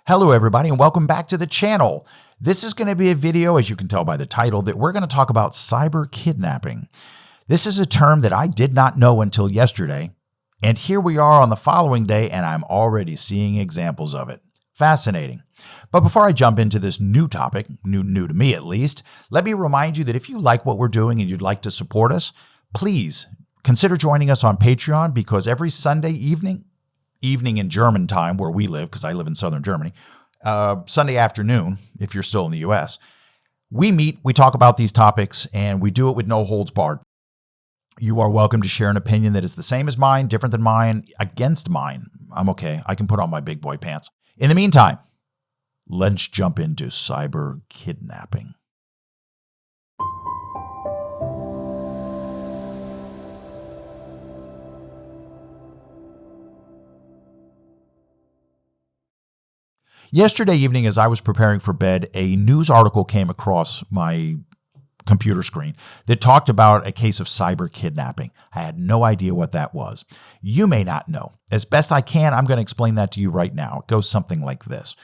Hello everybody and welcome back to the channel. This is going to be a video, as you can tell by the title, that we're going to talk about cyber kidnapping. This is a term that I did not know until yesterday, and here we are on the following day and I'm already seeing examples of it. Fascinating. But before I jump into this new topic, new to me at least, let me remind you that if you like what we're doing and you'd like to support us, please consider joining us on Patreon, because every Sunday evening in German time where we live, because I live in southern Germany, Sunday afternoon, if you're still in the US, we meet, we talk about these topics, and we do it with no holds barred. You are welcome to share an opinion that is the same as mine, different than mine, against mine. I'm okay. I can put on my big boy pants. In the meantime, let's jump into cyber kidnapping. Yesterday evening, as I was preparing for bed, a news article came across my computer screen that talked about a case of cyber kidnapping. I had no idea what that was. You may not know. As best I can, I'm going to explain that to you right now. It goes something like this.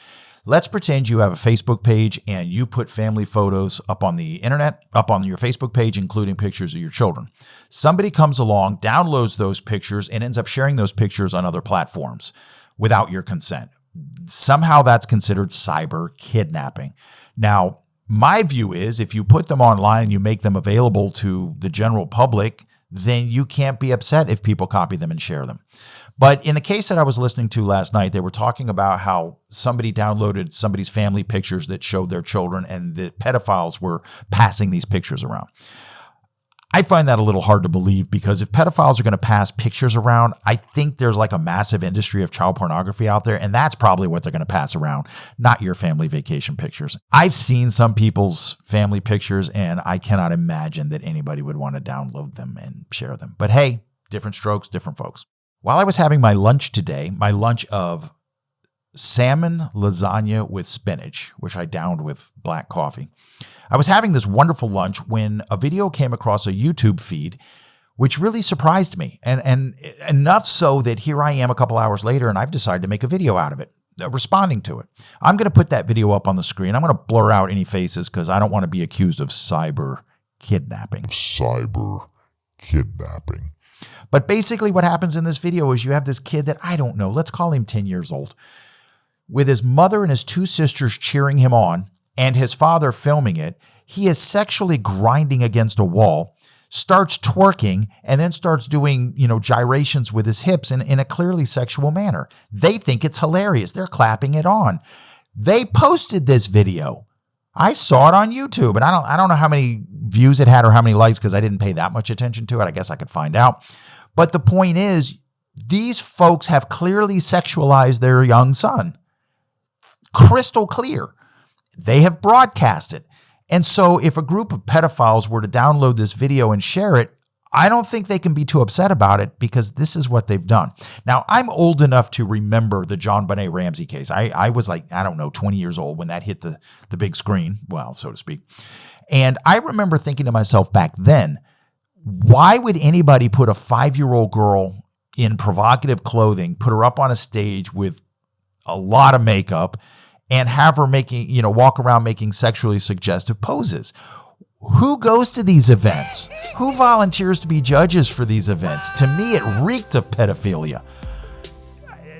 Let's pretend you have a Facebook page and you put family photos up on the internet, up on your Facebook page, including pictures of your children. Somebody comes along, downloads those pictures, and ends up sharing those pictures on other platforms without your consent. Somehow that's considered cyber kidnapping. Now, my view is if you put them online and you make them available to the general public, then you can't be upset if people copy them and share them. But in the case that I was listening to last night, they were talking about how somebody downloaded somebody's family pictures that showed their children, and the pedophiles were passing these pictures around. I find that a little hard to believe, because if pedophiles are going to pass pictures around, I think there's like a massive industry of child pornography out there, and that's probably what they're going to pass around, not your family vacation pictures. I've seen some people's family pictures, and I cannot imagine that anybody would want to download them and share them. But hey, different strokes, different folks. While I was having my lunch today, my lunch of salmon lasagna with spinach, which I downed with black coffee, I was having this wonderful lunch when a video came across a YouTube feed, which really surprised me. And enough so that here I am a couple hours later and I've decided to make a video out of it, responding to it. I'm going to put that video up on the screen. I'm going to blur out any faces because I don't want to be accused of cyber kidnapping. But basically what happens in this video is you have this kid that, I don't know, let's call him 10 years old, with his mother and his two sisters cheering him on, and his father filming it. He is sexually grinding against a wall, starts twerking, and then starts doing, gyrations with his hips in a clearly sexual manner. They think it's hilarious. They're clapping it on. They posted this video. I saw it on YouTube, and I don't know how many views it had or how many likes, because I didn't pay that much attention to it. I guess I could find out. But the point is, these folks have clearly sexualized their young son. Crystal clear. They have broadcast it. And so if a group of pedophiles were to download this video and share it, I don't think they can be too upset about it, because this is what they've done. Now, I'm old enough to remember the JonBenét Ramsey case. I was like, 20 years old when that hit the big screen, well, so to speak. And I remember thinking to myself back then, why would anybody put a 5-year-old girl in provocative clothing, put her up on a stage with a lot of makeup, and have her walk around making sexually suggestive poses? Who goes to these events? Who volunteers to be judges for these events? To me, it reeked of pedophilia.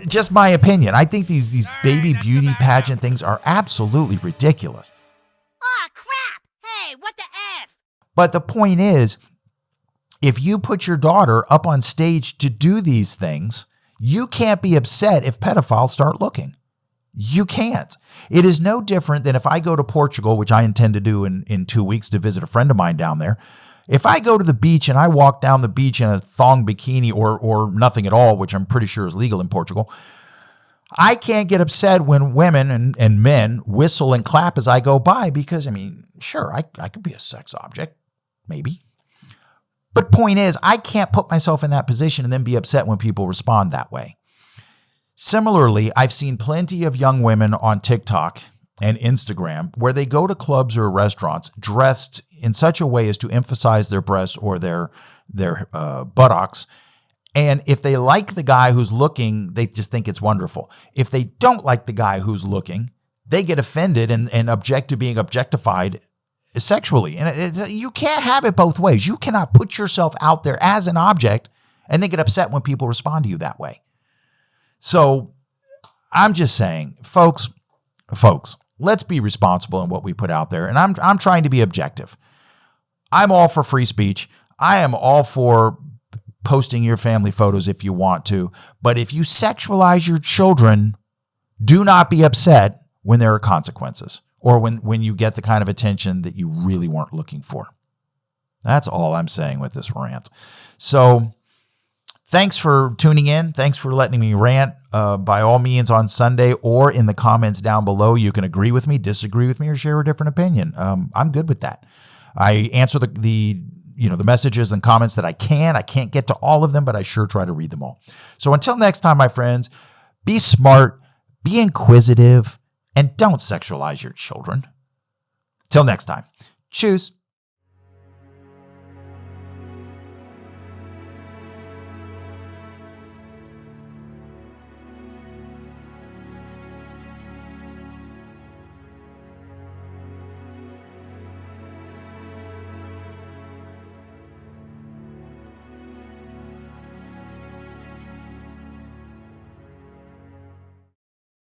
Just my opinion. I think these baby beauty pageant things are absolutely ridiculous. Aw, crap! Hey, what the F? But the point is, if you put your daughter up on stage to do these things, you can't be upset if pedophiles start looking. You can't. It is no different than if I go to Portugal, which I intend to do in 2 weeks to visit a friend of mine down there. If I go to the beach and I walk down the beach in a thong bikini or nothing at all, which I'm pretty sure is legal in Portugal, I can't get upset when women and men whistle and clap as I go by, because, sure, I could be a sex object, maybe. But point is, I can't put myself in that position and then be upset when people respond that way. Similarly, I've seen plenty of young women on TikTok and Instagram where they go to clubs or restaurants dressed in such a way as to emphasize their breasts or their buttocks, And if they like the guy who's looking, they just think it's wonderful. If they don't like the guy who's looking, they get offended and object to being objectified sexually. And you can't have it both ways. You cannot put yourself out there as an object and then get upset when people respond to you that way. So I'm just saying, folks, let's be responsible in what we put out there. And I'm trying to be objective. I'm all for free speech. I am all for posting your family photos if you want to. But if you sexualize your children, do not be upset when there are consequences or when you get the kind of attention that you really weren't looking for. That's all I'm saying with this rant. So thanks for tuning in. Thanks for letting me rant. By all means, on Sunday or in the comments down below, you can agree with me, disagree with me, or share a different opinion. I'm good with that. I answer the messages and comments that I can. I can't get to all of them, but I sure try to read them all. So until next time, my friends, be smart, be inquisitive, and don't sexualize your children. Till next time. Cheers.